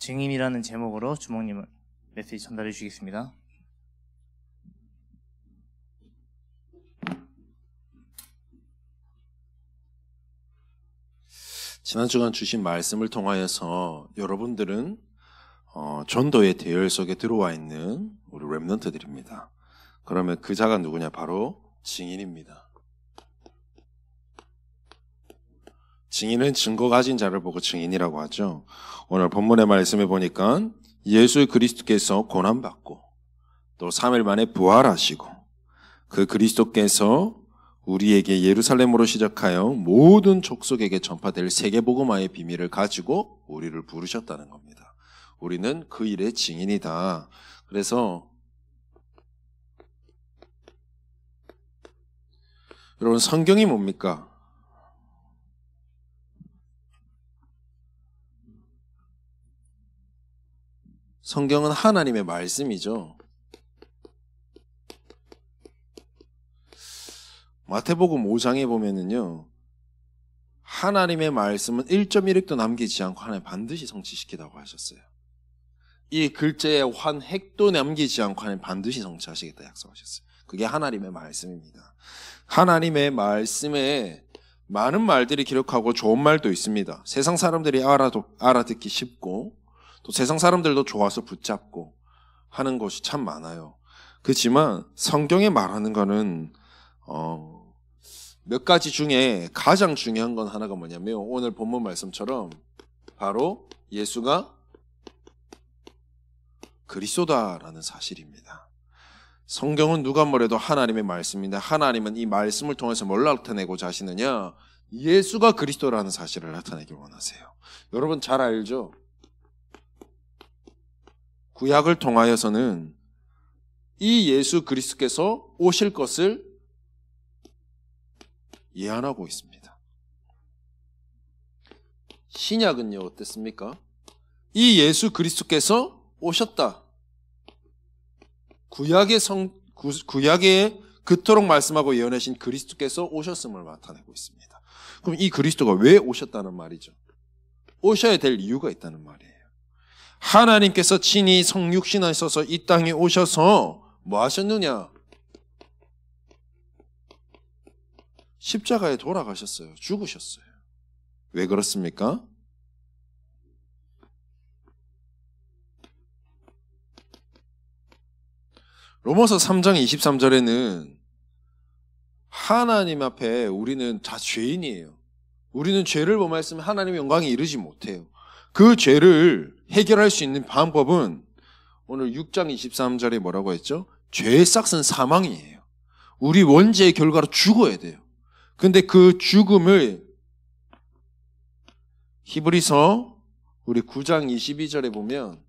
증인이라는 제목으로 주목님은 메시지 전달해 주시겠습니다. 지난 주간 주신 말씀을 통하여서 여러분들은 전도의 대열 속에 들어와 있는 우리 렘넌트들입니다. 그러면 그 자가 누구냐? 바로 증인입니다. 증인은 증거 가진 자를 보고 증인이라고 하죠. 오늘 본문의 말씀에 보니까 예수 그리스도께서 고난받고 또 3일 만에 부활하시고 그 그리스도께서 우리에게 예루살렘으로 시작하여 모든 족속에게 전파될 세계복음화의 비밀을 가지고 우리를 부르셨다는 겁니다. 우리는 그 일의 증인이다. 그래서 여러분, 성경이 뭡니까? 성경은 하나님의 말씀이죠. 마태복음 5장에 보면은요, 하나님의 말씀은 1.1획도 남기지 않고 하나님 반드시 성취시키다고 하셨어요. 이 글자의 한 획도 남기지 않고 하나님 반드시 성취하시겠다 약속하셨어요. 그게 하나님의 말씀입니다. 하나님의 말씀에 많은 말들이 기록하고 좋은 말도 있습니다. 세상 사람들이 알아듣기 쉽고 또 세상 사람들도 좋아서 붙잡고 하는 것이 참 많아요. 그렇지만 성경에 말하는 거는 몇 가지 중에 가장 중요한 건 하나가 뭐냐면 오늘 본문 말씀처럼 바로 예수가 그리스도다라는 사실입니다. 성경은 누가 뭐래도 하나님의 말씀인데 하나님은 이 말씀을 통해서 뭘 나타내고자 하시느냐? 예수가 그리스도라는 사실을 나타내길 원하세요. 여러분 잘 알죠? 구약을 통하여서는 이 예수 그리스도께서 오실 것을 예언하고 있습니다. 신약은요 어땠습니까? 이 예수 그리스도께서 오셨다. 구약에 그토록 말씀하고 예언하신 그리스도께서 오셨음을 나타내고 있습니다. 그럼 이 그리스도가 왜 오셨다는 말이죠? 오셔야 될 이유가 있다는 말이에요. 하나님께서 친히 성육신하셔서 이 땅에 오셔서 뭐 하셨느냐? 십자가에 돌아가셨어요. 죽으셨어요. 왜 그렇습니까? 로마서 3장 23절에는 하나님 앞에 우리는 다 죄인이에요. 우리는 죄를 범하였으면 하나님의 영광에 이르지 못해요. 그 죄를 해결할 수 있는 방법은 오늘 6장 23절에 뭐라고 했죠? 죄의 싹은 사망이에요. 우리 원죄의 결과로 죽어야 돼요. 근데 그 죽음을 히브리서 우리 9장 22절에 보면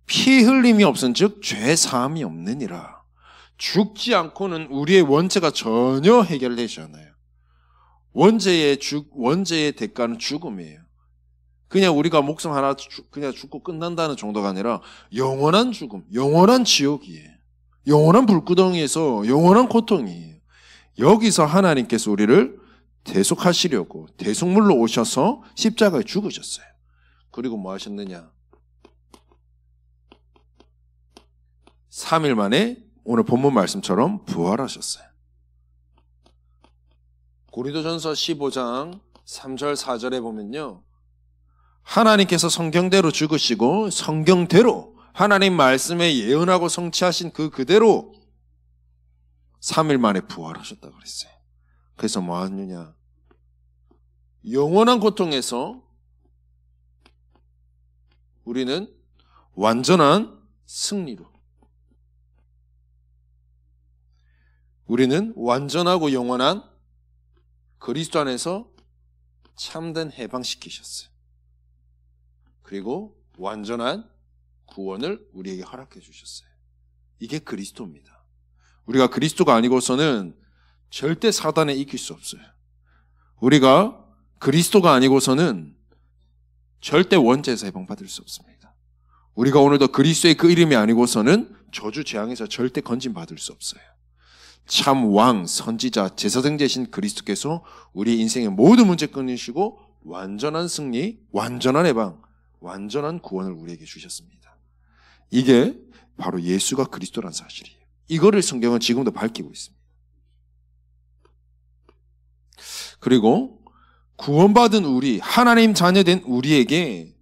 피 흘림이 없은 즉 죄 사함이 없느니라. 죽지 않고는 우리의 원죄가 전혀 해결되지 않아요. 원죄의 대가는 죽음이에요. 그냥 우리가 목숨 하나 그냥 죽고 끝난다는 정도가 아니라 영원한 죽음, 영원한 지옥이에요. 영원한 불구덩이에서 영원한 고통이에요. 여기서 하나님께서 우리를 대속하시려고 대속물로 오셔서 십자가에 죽으셨어요. 그리고 뭐 하셨느냐? 3일 만에 오늘 본문 말씀처럼 부활하셨어요. 고린도전서 15장 3절 4절에 보면요, 하나님께서 성경대로 죽으시고 성경대로 하나님 말씀에 예언하고 성취하신 그대로 3일 만에 부활하셨다고 그랬어요. 그래서 뭐 하느냐? 영원한 고통에서 우리는 완전한 승리로, 우리는 완전하고 영원한 그리스도 안에서 참된 해방시키셨어요. 그리고 완전한 구원을 우리에게 허락해 주셨어요. 이게 그리스도입니다. 우리가 그리스도가 아니고서는 절대 사단에 이길 수 없어요. 우리가 그리스도가 아니고서는 절대 원죄에서 해방받을 수 없습니다. 우리가 오늘도 그리스도의 그 이름이 아니고서는 저주 재앙에서 절대 건진받을 수 없어요. 참 왕, 선지자, 제사장되신 그리스도께서 우리 인생의 모든 문제 끊으시고 완전한 승리, 완전한 해방, 완전한 구원을 우리에게 주셨습니다. 이게 바로 예수가 그리스도란 사실이에요. 이거를 성경은 지금도 밝히고 있습니다. 그리고 구원받은 우리, 하나님 자녀된 우리에게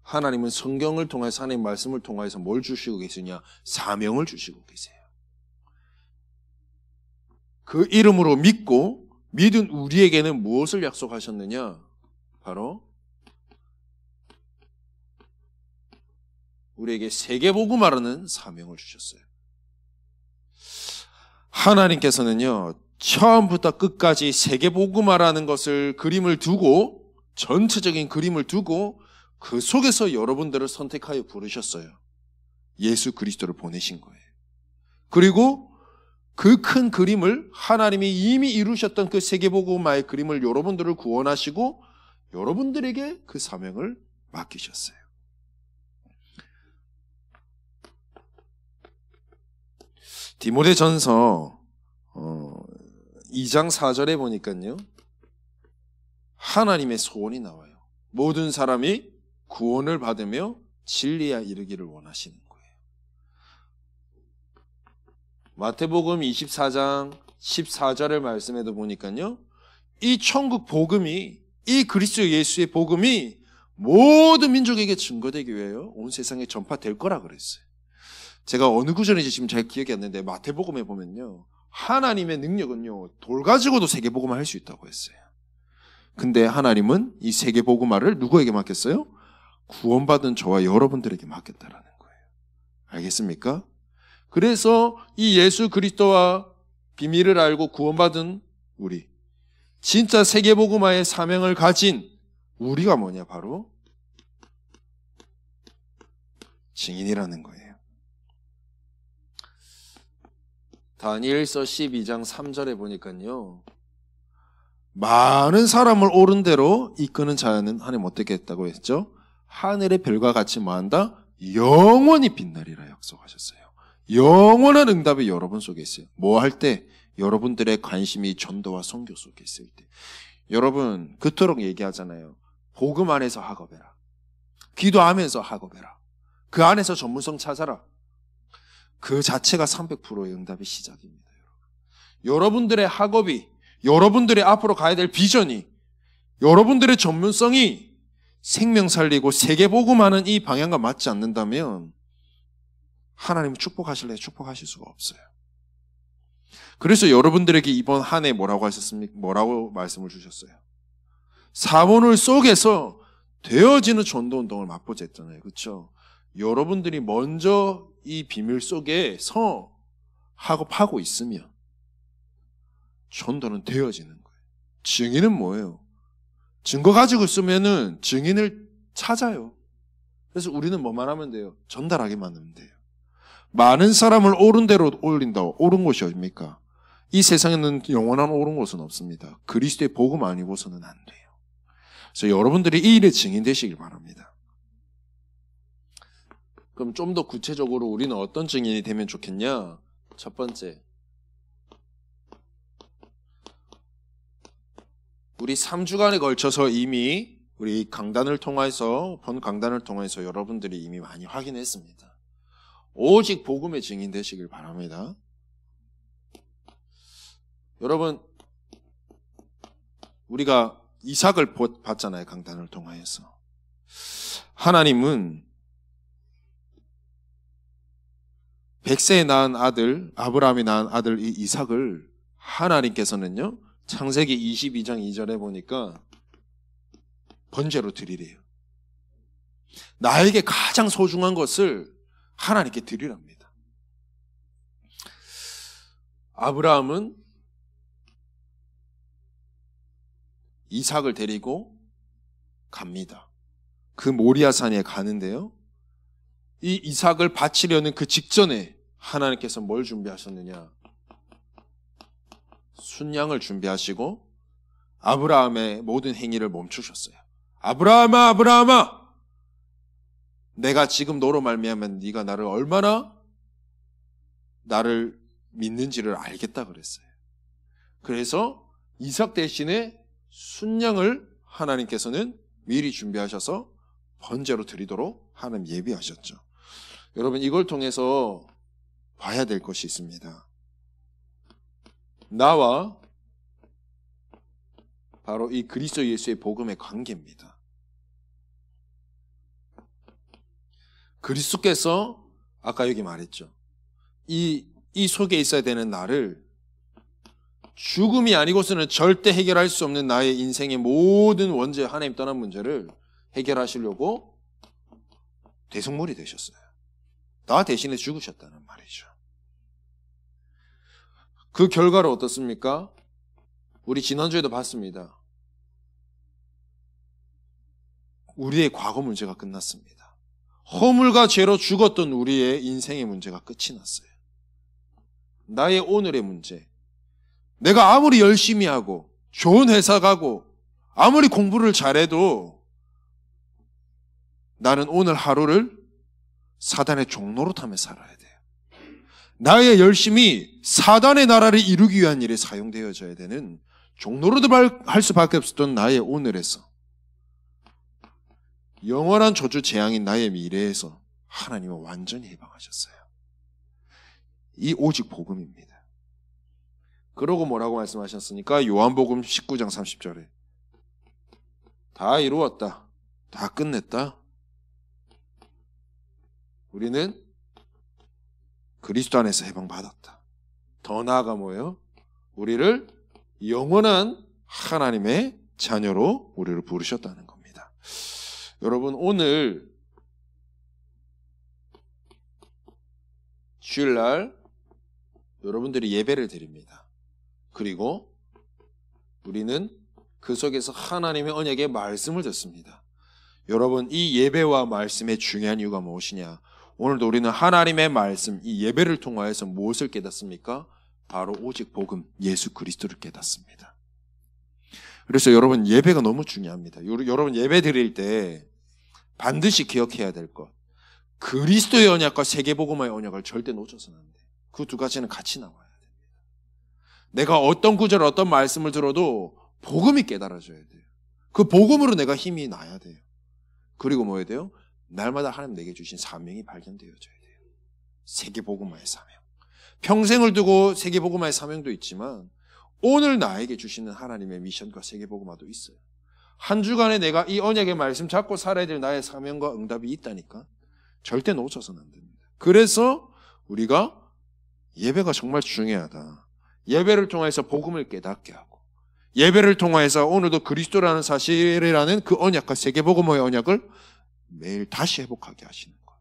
하나님은 성경을 통해서, 하나님 말씀을 통해서 뭘 주시고 계시냐? 사명을 주시고 계세요. 그 이름으로 믿고 믿은 우리에게는 무엇을 약속하셨느냐? 바로 우리에게 세계복음하라는 사명을 주셨어요. 하나님께서는요, 처음부터 끝까지 세계복음하라는 것을 그림을 두고, 전체적인 그림을 두고 그 속에서 여러분들을 선택하여 부르셨어요. 예수 그리스도를 보내신 거예요. 그리고 그 큰 그림을, 하나님이 이미 이루셨던 그 세계복음화의 그림을 여러분들을 구원하시고 여러분들에게 그 사명을 맡기셨어요. 디모데전서 2장 4절에 보니까요, 하나님의 소원이 나와요. 모든 사람이 구원을 받으며 진리에 이르기를 원하시는 거예요. 마태복음 24장 14절의 말씀에도 보니까요, 이 천국 복음이, 이 그리스도 예수의 복음이 모든 민족에게 증거되기 위하여 온 세상에 전파될 거라 그랬어요. 제가 어느 구절인지 지금 잘 기억이 안 나는데, 마태복음에 보면요, 하나님의 능력은요, 돌 가지고도 세계복음화 할 수 있다고 했어요. 근데 하나님은 이 세계복음화를 누구에게 맡겼어요? 구원받은 저와 여러분들에게 맡겼다라는 거예요. 알겠습니까? 그래서 이 예수 그리스도와 비밀을 알고 구원받은 우리, 진짜 세계복음화의 사명을 가진 우리가 뭐냐? 바로 증인이라는 거예요. 다니엘서 12장 3절에 보니까요, 많은 사람을 옳은 대로 이끄는 자는 하나님 어떻게 했다고 했죠? 하늘의 별과 같이 뭐한다? 영원히 빛나리라 약속하셨어요. 영원한 응답이 여러분 속에 있어요. 뭐 할 때? 여러분들의 관심이 전도와 선교 속에 있을 때. 여러분 그토록 얘기하잖아요. 복음 안에서 학업해라. 기도하면서 학업해라. 그 안에서 전문성 찾아라. 그 자체가 300%의 응답의 시작입니다. 여러분들의 학업이, 여러분들의 앞으로 가야 될 비전이, 여러분들의 전문성이 생명 살리고 세계복음하는 이 방향과 맞지 않는다면 하나님은 축복하실래요? 축복하실 수가 없어요. 그래서 여러분들에게 이번 한 해 뭐라고 하셨습니까? 뭐라고 말씀을 주셨어요? 사본을 속에서 되어지는 전도운동을 맛보자 했잖아요. 그렇죠? 여러분들이 먼저 이 비밀 속에서 학업하고 있으면 전도는 되어지는 거예요. 증인은 뭐예요? 증거 가지고 있으면은 증인을 찾아요. 그래서 우리는 뭐만 하면 돼요? 전달하기만 하면 돼요. 많은 사람을 옳은 대로 올린다고. 옳은 곳이 어딥니까? 이 세상에는 영원한 옳은 곳은 없습니다. 그리스도의 복음 아니고서는 안 돼요. 그래서 여러분들이 이 일의 증인 되시길 바랍니다. 그럼 좀 더 구체적으로 우리는 어떤 증인이 되면 좋겠냐? 첫 번째, 우리 3주간에 걸쳐서 이미 우리 강단을 통해서, 본 강단을 통해서 여러분들이 이미 많이 확인했습니다. 오직 복음의 증인 되시길 바랍니다. 여러분, 우리가 이삭을 봤잖아요. 강단을 통해서. 하나님은 100세에 낳은 아들, 아브라함이 낳은 아들 이 이삭을 하나님께서는요, 창세기 22장 2절에 보니까 번제로 드리래요. 나에게 가장 소중한 것을 하나님께 드리랍니다. 아브라함은 이삭을 데리고 갑니다. 그 모리아산에 가는데요, 이 이삭을 바치려는 그 직전에 하나님께서 뭘 준비하셨느냐? 순양을 준비하시고 아브라함의 모든 행위를 멈추셨어요. 아브라함아, 아브라함아, 내가 지금 너로 말미암으면 네가 나를 얼마나 나를 믿는지를 알겠다 그랬어요. 그래서 이삭 대신에 순양을 하나님께서는 미리 준비하셔서 번제로 드리도록 하나님 예비하셨죠. 여러분 이걸 통해서 봐야 될 것이 있습니다. 나와 바로 이 그리스도 예수의 복음의 관계입니다. 그리스도께서 아까 여기 말했죠. 이 속에 있어야 되는 나를 죽음이 아니고서는 절대 해결할 수 없는 나의 인생의 모든 원죄, 하나님 떠난 문제를 해결하시려고 대속물이 되셨어요. 나 대신에 죽으셨다는 말이죠. 그 결과로 어떻습니까? 우리 지난주에도 봤습니다. 우리의 과거 문제가 끝났습니다. 허물과 죄로 죽었던 우리의 인생의 문제가 끝이 났어요. 나의 오늘의 문제. 내가 아무리 열심히 하고 좋은 회사 가고 아무리 공부를 잘해도 나는 오늘 하루를 사단의 종로로 타며 살아야 돼요. 나의 열심이 사단의 나라를 이루기 위한 일에 사용되어져야 되는 종로로 할 수밖에 없었던 나의 오늘에서 영원한 저주 재앙인 나의 미래에서 하나님은 완전히 해방하셨어요. 이 오직 복음입니다. 그러고 뭐라고 말씀하셨습니까? 요한복음 19장 30절에 다 이루었다. 다 끝냈다. 우리는 그리스도 안에서 해방받았다. 더 나아가 뭐예요? 우리를 영원한 하나님의 자녀로 우리를 부르셨다는 겁니다. 여러분 오늘 주일날 여러분들이 예배를 드립니다. 그리고 우리는 그 속에서 하나님의 언약의 말씀을 듣습니다. 여러분 이 예배와 말씀의 중요한 이유가 무엇이냐? 오늘도 우리는 하나님의 말씀, 이 예배를 통하여서 무엇을 깨닫습니까? 바로 오직 복음, 예수 그리스도를 깨닫습니다. 그래서 여러분 예배가 너무 중요합니다. 여러분 예배 드릴 때 반드시 기억해야 될 것. 그리스도의 언약과 세계복음화의 언약을 절대 놓쳐서는 안 돼요. 그 두 가지는 같이 나와야 됩니다. 내가 어떤 구절, 어떤 말씀을 들어도 복음이 깨달아져야 돼요. 그 복음으로 내가 힘이 나야 돼요. 그리고 뭐 해야 돼요? 날마다 하나님 내게 주신 사명이 발견되어져야 돼요. 세계복음화의 사명. 평생을 두고 세계복음화의 사명도 있지만 오늘 나에게 주시는 하나님의 미션과 세계복음화도 있어요. 한 주간에 내가 이 언약의 말씀 잡고 살아야 될 나의 사명과 응답이 있다니까 절대 놓쳐서는 안 됩니다. 그래서 우리가 예배가 정말 중요하다. 예배를 통해서 복음을 깨닫게 하고 예배를 통해서 오늘도 그리스도라는 사실이라는 그 언약과 세계복음화의 언약을 매일 다시 회복하게 하시는 것.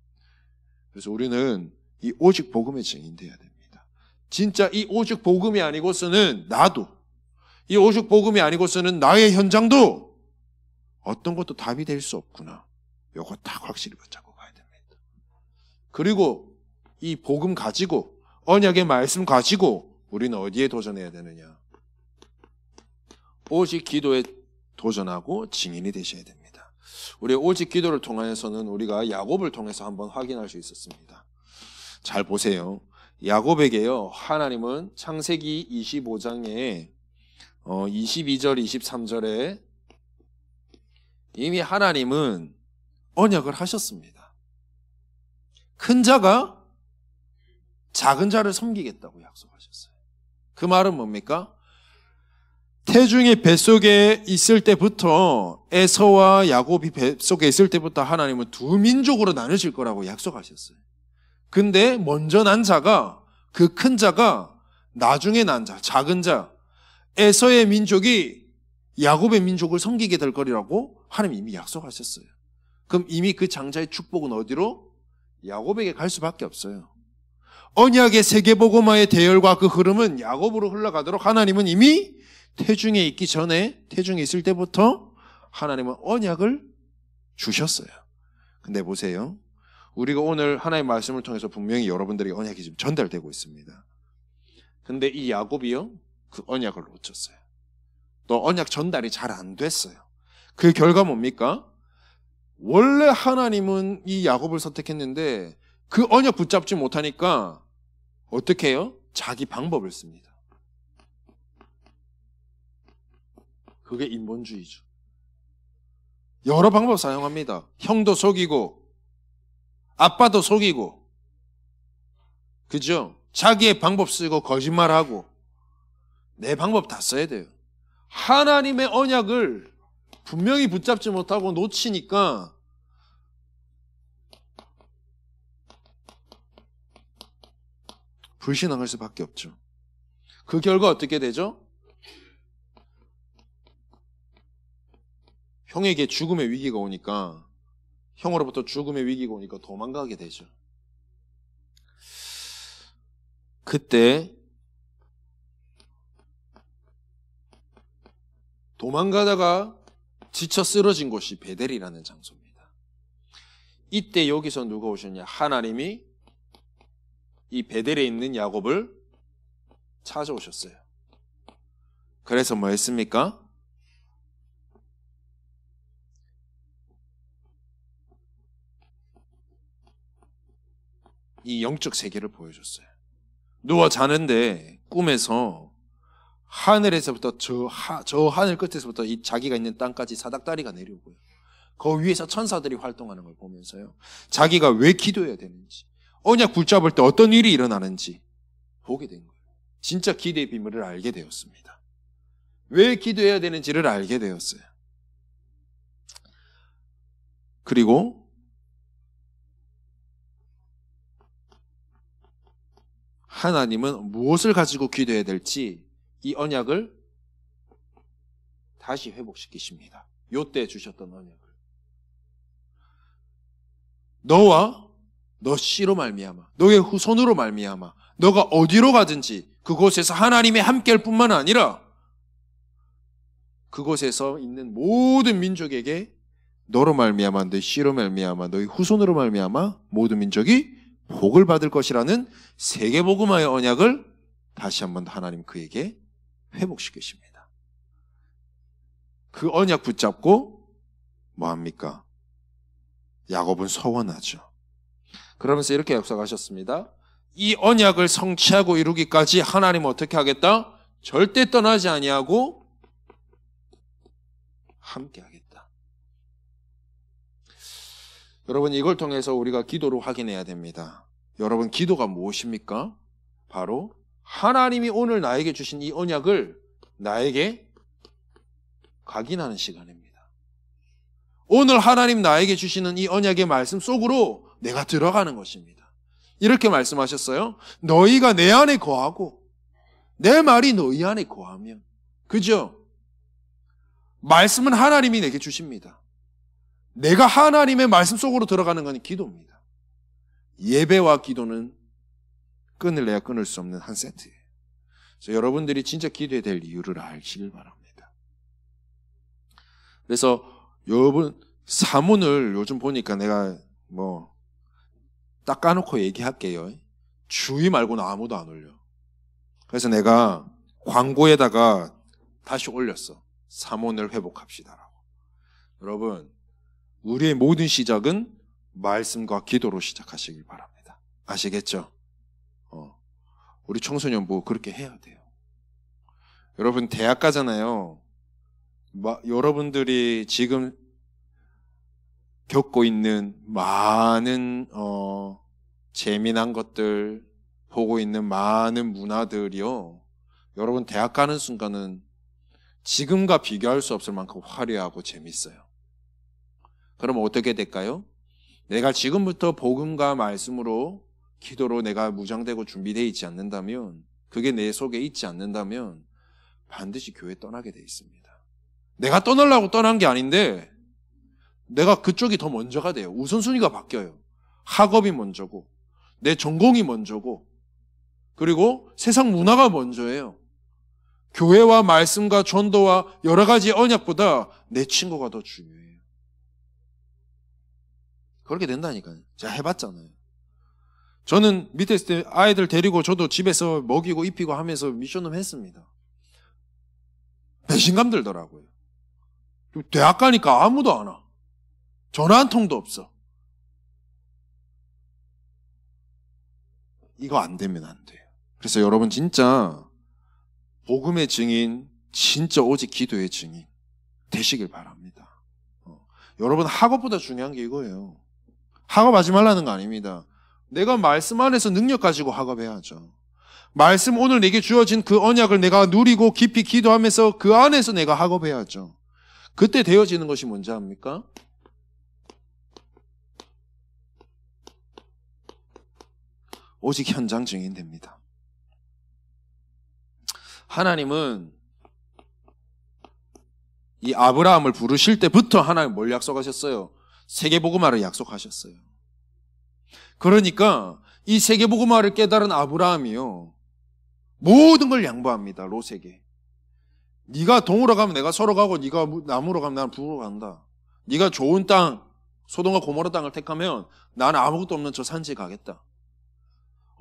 그래서 우리는 이 오직 복음의 증인되어야 됩니다. 진짜 이 오직 복음이 아니고서는 나도, 이 오직 복음이 아니고서는 나의 현장도 어떤 것도 답이 될 수 없구나. 요거 딱 확실히 붙잡고 가야 됩니다. 그리고 이 복음 가지고 언약의 말씀 가지고 우리는 어디에 도전해야 되느냐? 오직 기도에 도전하고 증인이 되셔야 됩니다. 우리 오직 기도를 통해서는 우리가 야곱을 통해서 한번 확인할 수 있었습니다. 잘 보세요. 야곱에게요, 하나님은 창세기 25장에 22절, 23절에 이미 하나님은 언약을 하셨습니다. 큰 자가 작은 자를 섬기겠다고 약속하셨어요. 그 말은 뭡니까? 태중이 뱃속에 있을 때부터 에서와 야곱이 뱃속에 있을 때부터 하나님은 두 민족으로 나누실 거라고 약속하셨어요. 근데 먼저 난 자가, 그 큰 자가 나중에 난 자, 작은 자, 에서의 민족이 야곱의 민족을 섬기게 될 거라고 하나님이 이미 약속하셨어요. 그럼 이미 그 장자의 축복은 어디로? 야곱에게 갈 수밖에 없어요. 언약의 세계복음화의 대열과 그 흐름은 야곱으로 흘러가도록 하나님은 이미 태중에 있기 전에, 태중에 있을 때부터 하나님은 언약을 주셨어요. 근데 보세요. 우리가 오늘 하나님의 말씀을 통해서 분명히 여러분들에게 언약이 지금 전달되고 있습니다. 근데 이 야곱이요, 그 언약을 놓쳤어요. 또 언약 전달이 잘 안 됐어요. 그 결과 뭡니까? 원래 하나님은 이 야곱을 선택했는데 그 언약 붙잡지 못하니까 어떻게 해요? 자기 방법을 씁니다. 그게 인본주의죠. 여러 방법 사용합니다. 형도 속이고 아빠도 속이고, 그죠? 자기의 방법 쓰고 거짓말하고, 내 방법 다 써야 돼요. 하나님의 언약을 분명히 붙잡지 못하고 놓치니까 불신앙할 수밖에 없죠. 그 결과 어떻게 되죠? 형에게 죽음의 위기가 오니까, 형으로부터 죽음의 위기가 오니까 도망가게 되죠. 그때 도망가다가 지쳐 쓰러진 곳이 베델이라는 장소입니다. 이때 여기서 누가 오셨냐? 하나님이 이 베델에 있는 야곱을 찾아오셨어요. 그래서 뭐 했습니까? 이 영적 세계를 보여줬어요. 누워 자는데 꿈에서 하늘에서부터 저 하늘 끝에서부터 이 자기가 있는 땅까지 사닥다리가 내려오고요. 그 위에서 천사들이 활동하는 걸 보면서요, 자기가 왜 기도해야 되는지, 언약 붙잡을 때 어떤 일이 일어나는지 보게 된 거예요. 진짜 기도의 비밀을 알게 되었습니다. 왜 기도해야 되는지를 알게 되었어요. 그리고 하나님은 무엇을 가지고 기도해야 될지 이 언약을 다시 회복시키십니다. 요때 주셨던 언약을. 너와 너 씨로 말미암아, 너의 후손으로 말미암아, 너가 어디로 가든지 그곳에서 하나님의 함께할 뿐만 아니라 그곳에서 있는 모든 민족에게 너로 말미암아, 너의 씨로 말미암아, 너의 후손으로 말미암아 모든 민족이 복을 받을 것이라는 세계복음화의 언약을 다시 한번 하나님 그에게 회복시키십니다. 그 언약 붙잡고 뭐합니까? 야곱은 서원하죠. 그러면서 이렇게 약속하셨습니다. 이 언약을 성취하고 이루기까지 하나님은 어떻게 하겠다? 절대 떠나지 아니하고 함께 하겠다. 여러분, 이걸 통해서 우리가 기도로 확인해야 됩니다. 여러분, 기도가 무엇입니까? 바로 하나님이 오늘 나에게 주신 이 언약을 나에게 각인하는 시간입니다. 오늘 하나님 나에게 주시는 이 언약의 말씀 속으로 내가 들어가는 것입니다. 이렇게 말씀하셨어요. 너희가 내 안에 거하고 내 말이 너희 안에 거하면, 그죠? 말씀은 하나님이 내게 주십니다. 내가 하나님의 말씀 속으로 들어가는 건 기도입니다. 예배와 기도는 끊을래야 끊을 수 없는 한 세트예요. 그래서 여러분들이 진짜 기도해야 될 이유를 아시길 바랍니다. 그래서 여러분, 사문을 요즘 보니까 내가 딱 까놓고 얘기할게요. 주의 말고는 아무도 안 올려. 그래서 내가 광고에다가 다시 올렸어. 사문을 회복합시다라고. 여러분, 우리의 모든 시작은 말씀과 기도로 시작하시길 바랍니다. 아시겠죠? 우리 청소년부 그렇게 해야 돼요. 여러분, 대학 가잖아요. 여러분들이 지금 겪고 있는 많은 재미난 것들, 보고 있는 많은 문화들이요, 여러분 대학 가는 순간은 지금과 비교할 수 없을 만큼 화려하고 재밌어요. 그럼 어떻게 될까요? 내가 지금부터 복음과 말씀으로, 기도로 내가 무장되고 준비되어 있지 않는다면, 그게 내 속에 있지 않는다면 반드시 교회 떠나게 돼 있습니다. 내가 떠나려고 떠난 게 아닌데 내가 그쪽이 더 먼저가 돼요. 우선순위가 바뀌어요. 학업이 먼저고 내 전공이 먼저고, 그리고 세상 문화가 먼저예요. 교회와 말씀과 전도와 여러 가지 언약보다 내 친구가 더 중요해요. 그렇게 된다니까요. 제가 해봤잖아요. 저는 밑에 있을 때 아이들 데리고 저도 집에서 먹이고 입히고 하면서 미션을 했습니다. 배신감 들더라고요. 대학 가니까 아무도 안 와. 전화 한 통도 없어. 이거 안 되면 안 돼요. 그래서 여러분, 진짜 복음의 증인, 진짜 오직 기도의 증인 되시길 바랍니다. 여러분 학업보다 중요한 게 이거예요. 학업하지 말라는 거 아닙니다. 내가 말씀 안에서 능력 가지고 학업해야죠. 말씀 오늘 내게 주어진 그 언약을 내가 누리고 깊이 기도하면서 그 안에서 내가 학업해야죠. 그때 되어지는 것이 뭔지 압니까? 오직 현장 증인 됩니다. 하나님은 이 아브라함을 부르실 때부터 하나님 뭘 약속하셨어요? 세계복음화를 약속하셨어요. 그러니까 이 세계복음화를 깨달은 아브라함이요, 모든 걸 양보합니다. 롯에게. 네가 동으로 가면 내가 서로 가고 네가 남으로 가면 나는 북으로 간다. 네가 좋은 땅, 소돔과 고모라 땅을 택하면 나는 아무것도 없는 저 산지에 가겠다.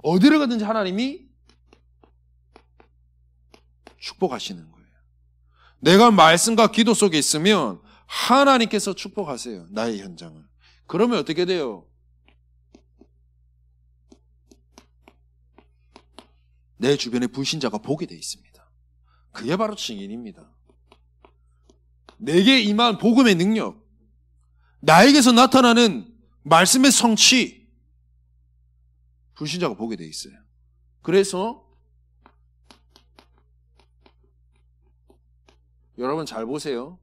어디를 가든지 하나님이 축복하시는 거예요. 내가 말씀과 기도 속에 있으면 하나님께서 축복하세요. 나의 현장을. 그러면 어떻게 돼요? 내 주변에 불신자가 보게 돼 있습니다. 그게 바로 증인입니다. 내게 임한 복음의 능력, 나에게서 나타나는 말씀의 성취, 불신자가 보게 돼 있어요. 그래서 여러분 잘 보세요.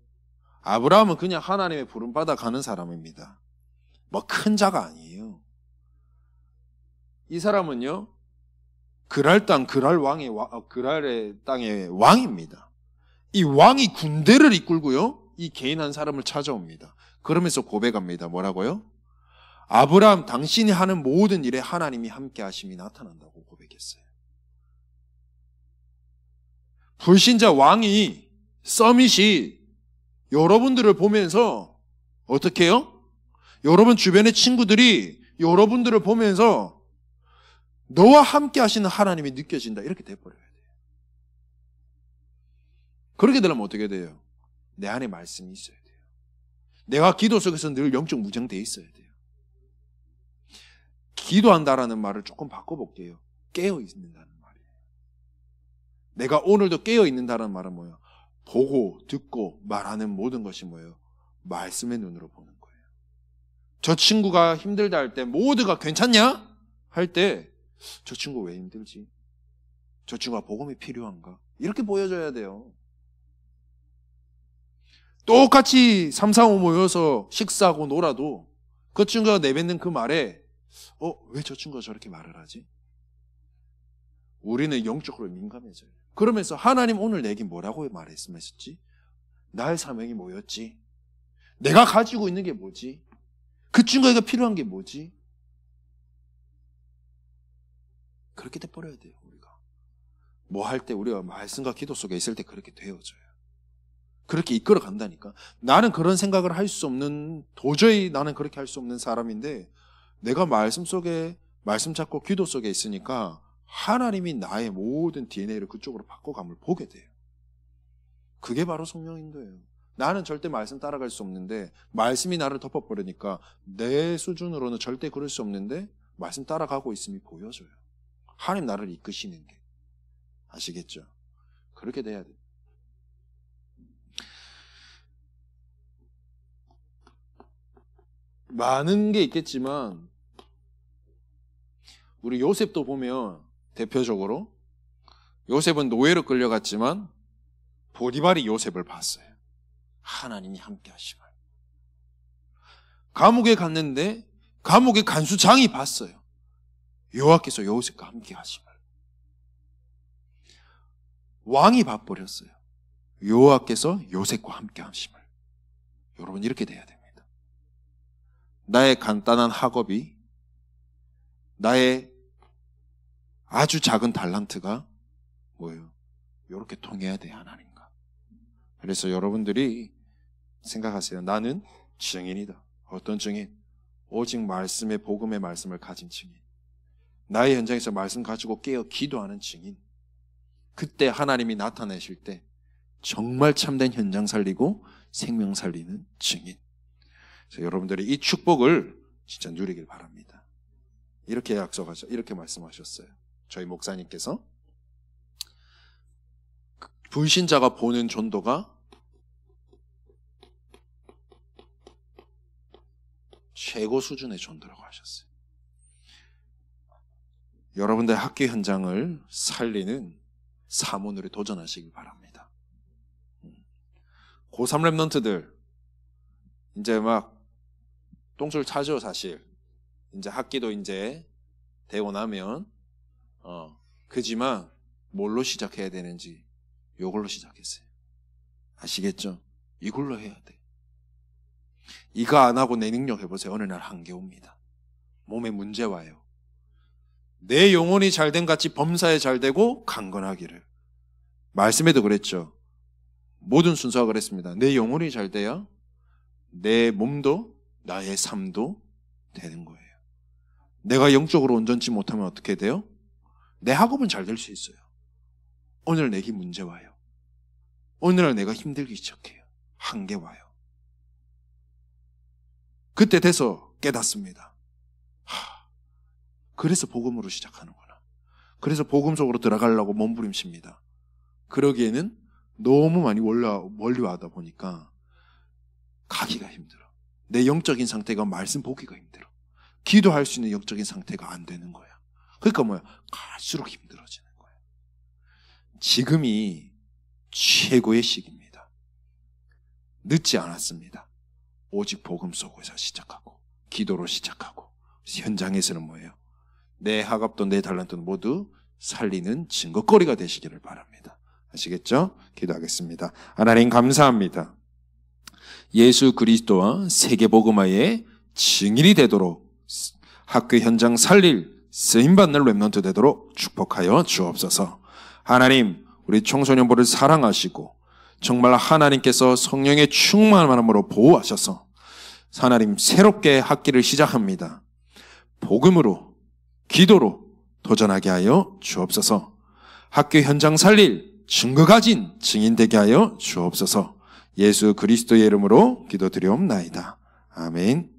아브라함은 그냥 하나님의 부름받아 가는 사람입니다. 뭐 큰 자가 아니에요. 이 사람은요, 그랄 땅, 그랄의 땅의 왕입니다. 이 왕이 군대를 이끌고요, 이 개인 한 사람을 찾아옵니다. 그러면서 고백합니다. 뭐라고요? 아브라함, 당신이 하는 모든 일에 하나님이 함께 하심이 나타난다고 고백했어요. 불신자 왕이, 서밋이 여러분들을 보면서 어떻게 해요? 여러분 주변의 친구들이 여러분들을 보면서 너와 함께 하시는 하나님이 느껴진다, 이렇게 돼버려야 돼요. 그렇게 되려면 어떻게 돼요? 내 안에 말씀이 있어야 돼요. 내가 기도 속에서 늘 영적 무장되어 있어야 돼요. 기도한다라는 말을 조금 바꿔볼게요. 깨어있는다는 말이에요. 내가 오늘도 깨어있는다는 말은 뭐예요? 보고 듣고 말하는 모든 것이 뭐예요? 말씀의 눈으로 보는 거예요. 저 친구가 힘들다 할 때, 모두가 괜찮냐? 할 때 저 친구 왜 힘들지? 저 친구가 복음이 필요한가? 이렇게 보여줘야 돼요. 똑같이 3, 4, 5 모여서 식사하고 놀아도 그 친구가 내뱉는 그 말에 왜 저 친구가 저렇게 말을 하지? 우리는 영적으로 민감해져요. 그러면서 하나님 오늘 내게 뭐라고 말했지? 나의 사명이 뭐였지? 내가 가지고 있는 게 뭐지? 그 친구에게 필요한 게 뭐지? 그렇게 돼버려야 돼요. 우리가 뭐 할 때, 우리가 말씀과 기도 속에 있을 때 그렇게 되어져요. 그렇게 이끌어 간다니까. 나는 그런 생각을 할 수 없는, 도저히 나는 그렇게 할 수 없는 사람인데, 내가 말씀 속에, 말씀 잡고 기도 속에 있으니까 하나님이 나의 모든 DNA를 그쪽으로 바꿔감을 보게 돼요. 그게 바로 성령인도예요. 나는 절대 말씀 따라갈 수 없는데 말씀이 나를 덮어버리니까 내 수준으로는 절대 그럴 수 없는데 말씀 따라가고 있음이 보여져요. 하나님 나를 이끄시는 게. 아시겠죠? 그렇게 돼야 돼요. 많은 게 있겠지만 우리 요셉도 보면 대표적으로 요셉은 노예로 끌려갔지만 보디발이 요셉을 봤어요. 하나님이 함께 하심을. 감옥에 갔는데 감옥의 간수장이 봤어요. 여호와께서 요셉과 함께 하심을. 왕이 봐버렸어요. 여호와께서 요셉과 함께 하심을. 여러분 이렇게 돼야 됩니다. 나의 간단한 학업이, 나의 아주 작은 달란트가 뭐예요? 이렇게 통해야 돼, 하나님과. 그래서 여러분들이 생각하세요. 나는 증인이다. 어떤 증인? 오직 말씀의, 복음의 말씀을 가진 증인. 나의 현장에서 말씀 가지고 깨어 기도하는 증인. 그때 하나님이 나타내실 때 정말 참된 현장 살리고 생명 살리는 증인. 그래서 여러분들이 이 축복을 진짜 누리길 바랍니다. 이렇게 이렇게 말씀하셨어요. 저희 목사님께서 불신자가 보는 전도가 최고 수준의 존재라고 하셨어요. 여러분들 학교 현장을 살리는 사문으로 도전하시길 바랍니다. 고3 랩런트들 이제 막 똥줄 차죠, 사실. 이제 학기도 이제 되고 나면 그지만 뭘로 시작해야 되는지 이걸로 시작했어요. 아시겠죠? 이걸로 해야 돼. 이거 안 하고 내 능력 해보세요. 어느 날 한계 옵니다. 몸에 문제 와요. 내 영혼이 잘된 같이 범사에 잘되고 강건하기를. 말씀에도 그랬죠. 모든 순서가 그랬습니다. 내 영혼이 잘돼야 내 몸도 나의 삶도 되는 거예요. 내가 영적으로 온전치 못하면 어떻게 돼요? 내 학업은 잘 될 수 있어요. 어느 날 내게 문제 와요. 어느 날 내가 힘들기 시작해요. 한계 와요. 그때 돼서 깨닫습니다. 그래서 복음으로 시작하는구나. 그래서 복음 속으로 들어가려고 몸부림칩니다. 그러기에는 너무 많이 멀리 와다 보니까 가기가 힘들어. 내 영적인 상태가 말씀 보기가 힘들어. 기도할 수 있는 영적인 상태가 안 되는 거야. 그러니까 뭐야? 갈수록 힘들어지는 거야. 지금이 최고의 시기입니다. 늦지 않았습니다. 오직 복음 속에서 시작하고 기도로 시작하고 현장에서는 뭐예요? 내 학업도 내 달란트도 모두 살리는 증거거리가 되시기를 바랍니다. 아시겠죠? 기도하겠습니다. 하나님 감사합니다. 예수 그리스도와 세계복음화의 증인이 되도록 학교 현장 살릴 쓰임받는 랩런트 되도록 축복하여 주옵소서. 하나님, 우리 청소년부를 사랑하시고 정말 하나님께서 성령의 충만함으로 보호하셔서 하나님 새롭게 학기를 시작합니다. 복음으로 기도로 도전하게 하여 주옵소서. 학교 현장 살릴 증거 가진 증인 되게 하여 주옵소서. 예수 그리스도의 이름으로 기도드리옵나이다. 아멘.